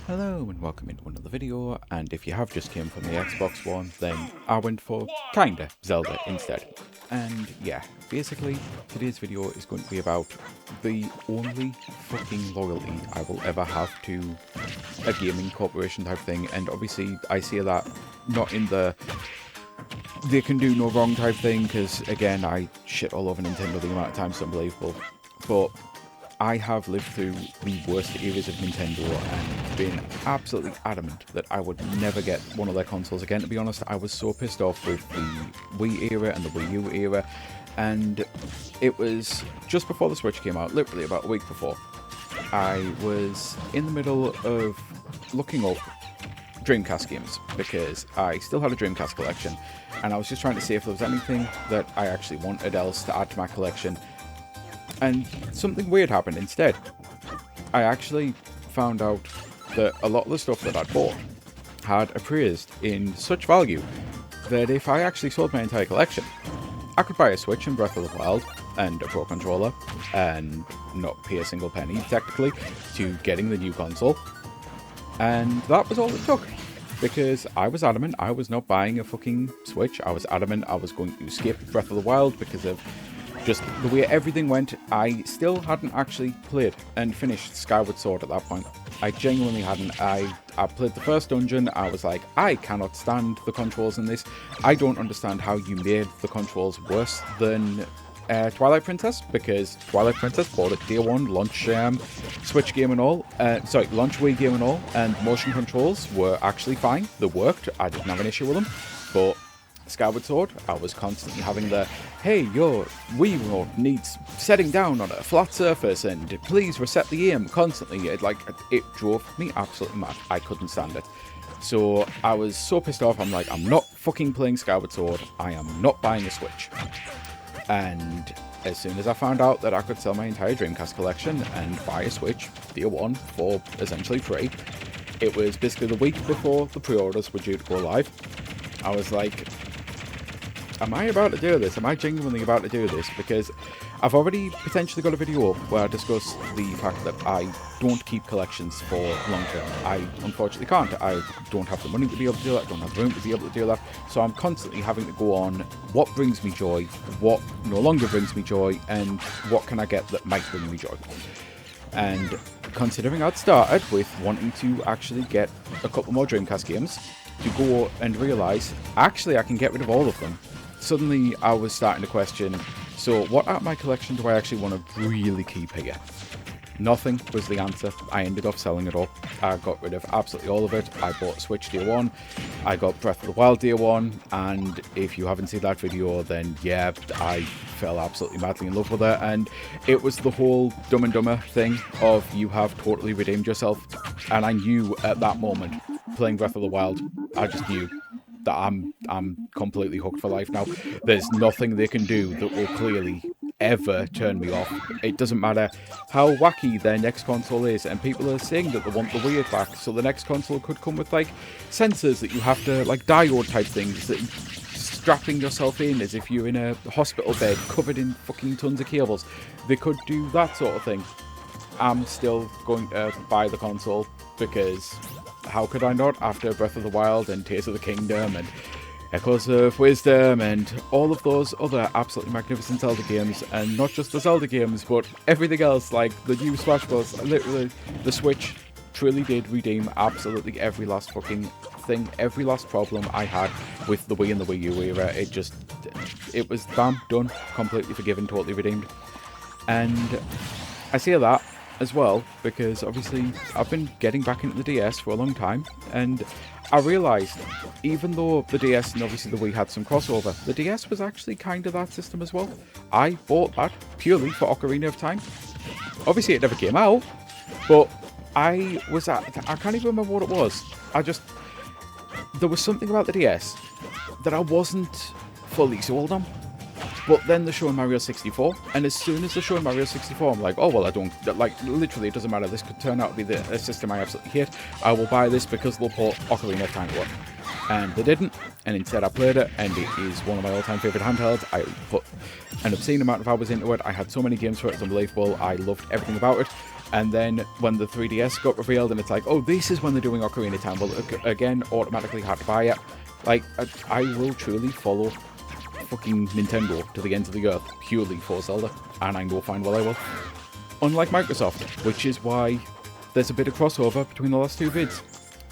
Hello and welcome into another video, and if you have just came from the Xbox One, then I went for kinda Zelda instead. And yeah, basically today's video is going to be about the only fucking loyalty I will ever have to a gaming corporation type thing, and obviously I say that not in the they can do no wrong type thing, because again I shit all over Nintendo the amount of times it's unbelievable, but I have lived through the worst eras of Nintendo and been absolutely adamant that I would never get one of their consoles again. To be honest, I was so pissed off with the Wii era and the Wii U era, and it was just before the Switch came out, literally about a week before. I was in the middle of looking up Dreamcast games because I still had a Dreamcast collection, and I was just trying to see if there was anything that I actually wanted else to add to my collection. And something weird happened instead. I actually found out that a lot of the stuff that I'd bought had appraised in such value that if I actually sold my entire collection, I could buy a Switch and Breath of the Wild and a Pro Controller and not pay a single penny, technically, to getting the new console. And that was all it took. Because I was adamant I was not buying a fucking Switch. I was adamant I was going to skip Breath of the Wild because of just the way everything went. I still hadn't actually played and finished Skyward Sword at that point. I genuinely hadn't. I played the first dungeon. I was like, I cannot stand the controls in this. I don't understand how you made the controls worse than Twilight Princess, because Twilight Princess bought it day one, launch Switch game and all. Launch Wii game and all, and motion controls were actually fine. They worked. I didn't have an issue with them. But Skyward Sword, I was constantly having the, hey, your Wii remote needs setting down on a flat surface and please reset the aim constantly. It drove me absolutely mad. I couldn't stand it. So I was so pissed off. I'm like, I'm not fucking playing Skyward Sword. I am not buying a Switch. And as soon as I found out that I could sell my entire Dreamcast collection and buy a Switch, day one, for essentially free, it was basically the week before the pre-orders were due to go live. I was like, am I about to do this? Am I genuinely about to do this? Because I've already potentially got a video up where I discuss the fact that I don't keep collections for long term. I unfortunately can't. I don't have the money to be able to do that. I don't have the room to be able to do that. So I'm constantly having to go on what brings me joy, what no longer brings me joy, and what can I get that might bring me joy. And considering I'd started with wanting to actually get a couple more Dreamcast games, to go and realise, actually I can get rid of all of them. Suddenly I was starting to question, so what out of my collection do I actually want to really keep here? Nothing was the answer. I ended up selling it all. I got rid of absolutely all of it. I bought Switch day one, I got Breath of the Wild day one, and if you haven't seen that video, then yeah, I fell absolutely madly in love with it. And it was the whole Dumb and Dumber thing of you have totally redeemed yourself. And I knew at that moment, playing Breath of the Wild, I just knew that I'm completely hooked for life now. There's nothing they can do that will clearly ever turn me off. It doesn't matter how wacky their next console is, and people are saying that they want the weird back, so the next console could come with like sensors that you have to, like diode type things that strapping yourself in as if you're in a hospital bed covered in fucking tons of cables. They could do that sort of thing. I'm still going to buy the console because how could I not, after Breath of the Wild and Tears of the Kingdom and Echoes of Wisdom and all of those other absolutely magnificent Zelda games, and not just the Zelda games, but everything else, like the new Smash Bros. Literally, the Switch truly did redeem absolutely every last fucking thing, every last problem I had with the Wii and the Wii U era. It was bam, done, completely forgiven, totally redeemed. And I say that as well because obviously I've been getting back into the DS for a long time, and I realised even though the DS and obviously the Wii had some crossover, the DS was actually kind of that system as well. I bought that purely for Ocarina of Time. Obviously it never came out, but I can't even remember what it was. There was something about the DS that I wasn't fully sold on. But then they're showing Mario 64, and as soon as they're showing Mario 64, I'm like, oh, well, I don't, like, literally, it doesn't matter. This could turn out to be a system I absolutely hate. I will buy this because they'll put Ocarina of Time to work. And they didn't, and instead I played it, and it is one of my all-time favourite handhelds. I put an obscene amount of hours into it. I had so many games for it, it's unbelievable. I loved everything about it. And then when the 3DS got revealed, and it's like, oh, this is when they're doing Ocarina of Time. Well, again, automatically had to buy it. Like, I will truly follow fucking Nintendo to the ends of the earth purely for Zelda, and I know fine well I will. Unlike Microsoft, which is why there's a bit of crossover between the last two vids.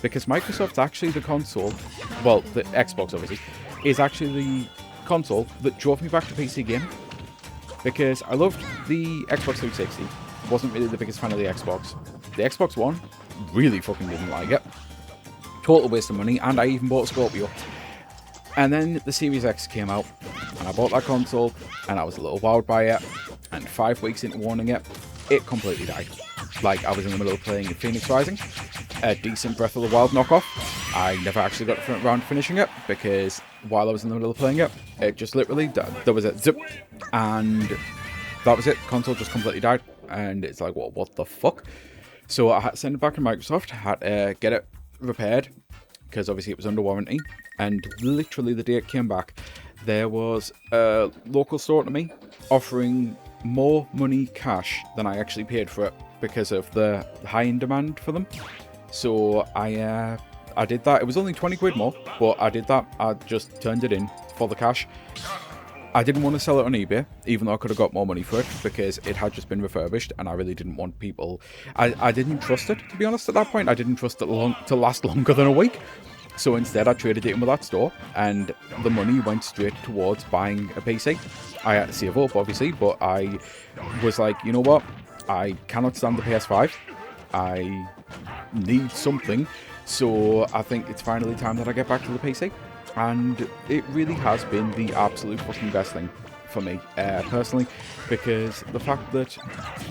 Because Microsoft's actually the console, well, the Xbox obviously, is actually the console that drove me back to PC gaming. Because I loved the Xbox 360, wasn't really the biggest fan of the Xbox. The Xbox One, really fucking didn't like it. Total waste of money, and I even bought a Scorpio. And then the Series X came out, and I bought that console, and I was a little wowed by it, and 5 weeks into owning it, it completely died. Like, I was in the middle of playing Phoenix Rising, a decent Breath of the Wild knockoff. I never actually got around to finishing it, because while I was in the middle of playing it, it just literally, there was a zip, and that was it. Console just completely died, and it's like, well, what the fuck? So I had to send it back to Microsoft, had to get it repaired, because obviously it was under warranty, and literally the day it came back, there was a local store to me offering more money cash than I actually paid for it because of the high in demand for them. So I did that. It was only 20 quid more, but I did that. I just turned it in for the cash. I didn't want to sell it on eBay, even though I could have got more money for it, because it had just been refurbished, and I really didn't want people... I didn't trust it, to be honest, at that point. I didn't trust it to last longer than a week. So instead, I traded it in with that store, and the money went straight towards buying a PC. I had to save up, obviously, but I was like, you know what? I cannot stand the PS5. I need something. So I think it's finally time that I get back to the PC. And it really has been the absolute fucking best thing for me, personally, because the fact that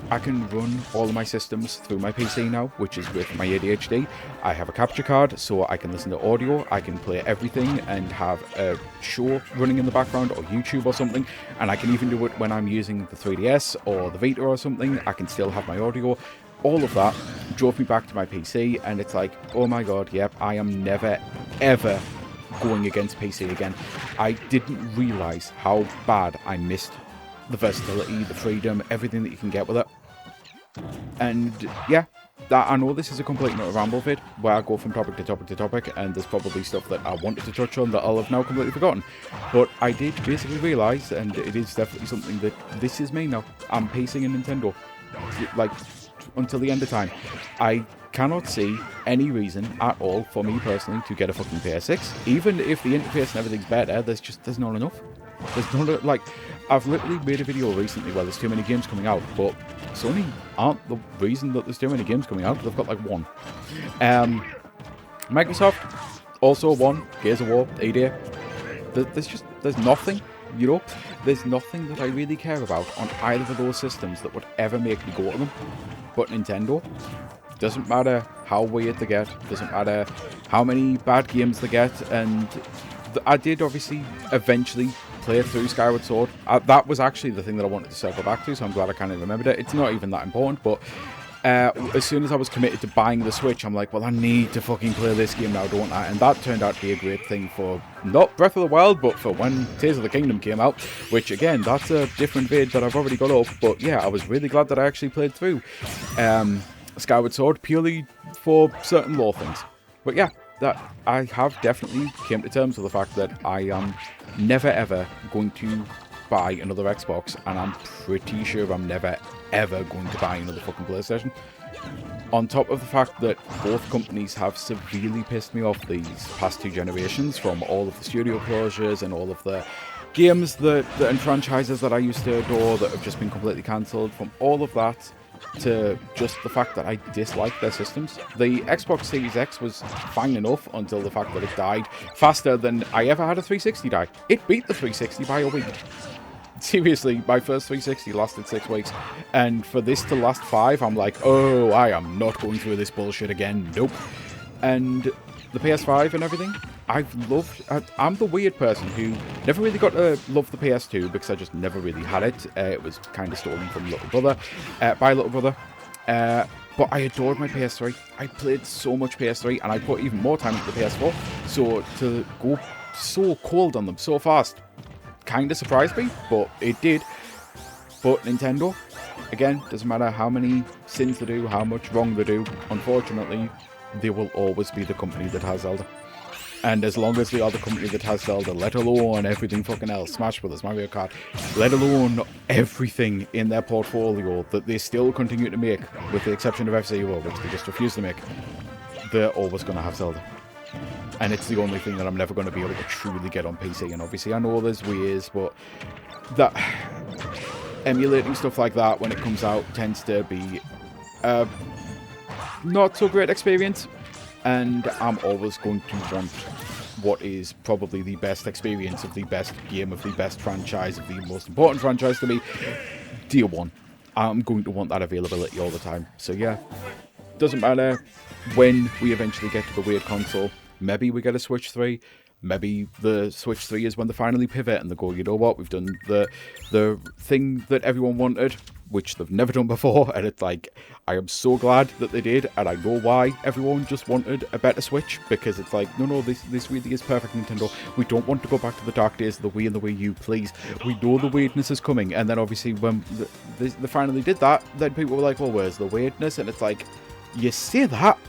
I can run all of my systems through my PC now, which is great for my ADHD. I have a capture card, so I can listen to audio, I can play everything and have a show running in the background, or YouTube or something, and I can even do it when I'm using the 3DS or the Vita or something. I can still have my audio. All of that drove me back to my PC, and it's like, oh my god, yep, I am never, ever going against PC again. I didn't realise how bad I missed the versatility, the freedom, everything that you can get with it. And yeah, I know this is a complete and utter ramble vid, where I go from topic to topic to topic, and there's probably stuff that I wanted to touch on that I'll have now completely forgotten. But I did basically realise, and it is definitely something that this is me now. I'm pacing a Nintendo. Like, until the end of time. I cannot see any reason at all for me personally to get a fucking PS6. Even if the interface and everything's better, there's not enough. There's not, like, I've literally made a video recently where there's too many games coming out, but Sony aren't the reason that there's too many games coming out. They've got like one. Microsoft, also one. Gears of War, EA. There's nothing, you know? There's nothing that I really care about on either of those systems that would ever make me go to them. But Nintendo, doesn't matter how weird they get, doesn't matter how many bad games they get, and I did obviously eventually play through Skyward Sword. That was actually the thing that I wanted to circle back to, so I'm glad I kind of remembered it. It's not even that important, but as soon as I was committed to buying the Switch, I'm like, well, I need to fucking play this game now, don't I? And that turned out to be a great thing for, not Breath of the Wild, but for when Tears of the Kingdom came out, which, again, that's a different vid that I've already got up, but yeah, I was really glad that I actually played through Skyward Sword, purely for certain lore things. But yeah, that I have definitely came to terms with the fact that I am never ever going to buy another Xbox, and I'm pretty sure I'm never ever going to buy another fucking PlayStation. On top of the fact that both companies have severely pissed me off these past two generations, from all of the studio closures and all of the games and franchises that I used to adore that have just been completely cancelled, from all of that to just the fact that I dislike their systems. The Xbox Series X was fine enough until the fact that it died faster than I ever had a 360 die. It beat the 360 by a week. Seriously, my first 360 lasted 6 weeks, and for this to last 5, I'm like, oh, I am not going through this bullshit again, nope. And the PS5 and everything, I'm the weird person who never really got to love the PS2 because I just never really had it. It was kind of stolen from little brother, by little brother. But I adored my PS3. I played so much PS3, and I put even more time into the PS4. So to go so cold on them so fast kind of surprised me, but it did. But Nintendo, again, doesn't matter how many sins they do, how much wrong they do, unfortunately, they will always be the company that has Zelda. And as long as they are the company that has Zelda, let alone everything fucking else, Smash Brothers, Mario Kart, let alone everything in their portfolio that they still continue to make, with the exception of F-Zero, which they just refuse to make, they're always going to have Zelda. And it's the only thing that I'm never going to be able to truly get on PC. And obviously I know there's ways, but that emulating stuff like that when it comes out tends to be not so great experience. And I'm always going to want what is probably the best experience of the best game, of the best franchise, of the most important franchise to me, Tier 1. I'm going to want that availability all the time. So yeah, doesn't matter when we eventually get to the weird console. Maybe we get a Switch 3. Maybe the Switch 3 is when they finally pivot and they go, you know what, we've done the thing that everyone wanted, which they've never done before, and it's like, I am so glad that they did, and I know why everyone just wanted a better Switch, because it's like, no, this really is perfect, Nintendo. We don't want to go back to the dark days of the Wii and the Wii U, please. We know the weirdness is coming, and then obviously when they finally did that, then people were like, well, where's the weirdness? And it's like, you say that,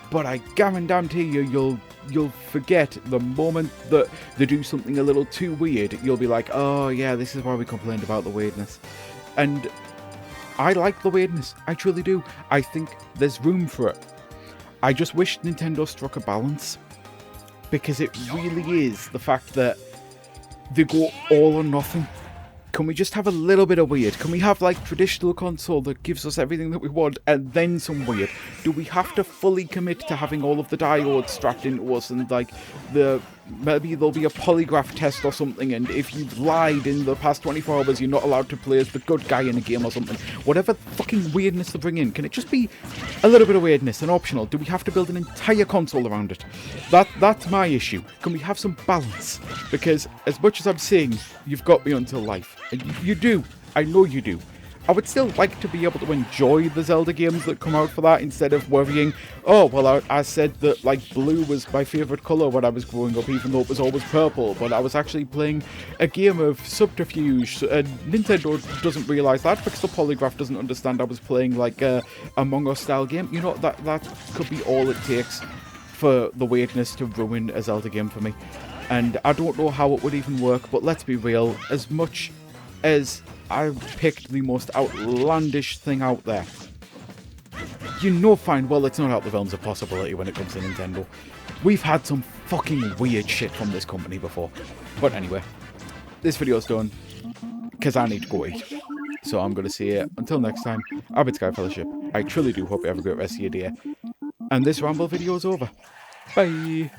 but I guarantee you, you'll forget the moment that they do something a little too weird. You'll be like, oh yeah, this is why we complained about the weirdness. And I like the weirdness. I truly do. I think there's room for it. I just wish Nintendo struck a balance, because it really is the fact that they go all or nothing. Can we just have a little bit of weird? Can we have like traditional console that gives us everything that we want and then some weird? Do we have to fully commit to having all of the diodes strapped into us and like maybe there'll be a polygraph test or something, and if you've lied in the past 24 hours you're not allowed to play as the good guy in a game or something? Whatever fucking weirdness they bring in, can it just be a little bit of weirdness and optional? Do we have to build an entire console around it? That's my issue. Can we have some balance? Because as much as I'm saying you've got me until life, and you do, I know you do, I would still like to be able to enjoy the Zelda games that come out for that, instead of worrying, oh, well, I said that, like, blue was my favourite colour when I was growing up, even though it was always purple, but I was actually playing a game of subterfuge, and Nintendo doesn't realise that, because the polygraph doesn't understand I was playing, like, a Among Us-style game. You know, that could be all it takes for the weirdness to ruin a Zelda game for me. And I don't know how it would even work, but let's be real, as much as I picked the most outlandish thing out there, you know fine well it's not out the realms of possibility when it comes to Nintendo. We've had some fucking weird shit from this company before. But anyway, this video's done, because I need to go eat. So I'm going to say it. Until next time, I've been Sky Fellowship. I truly do hope you have a great rest of your day. And this ramble video is over. Bye!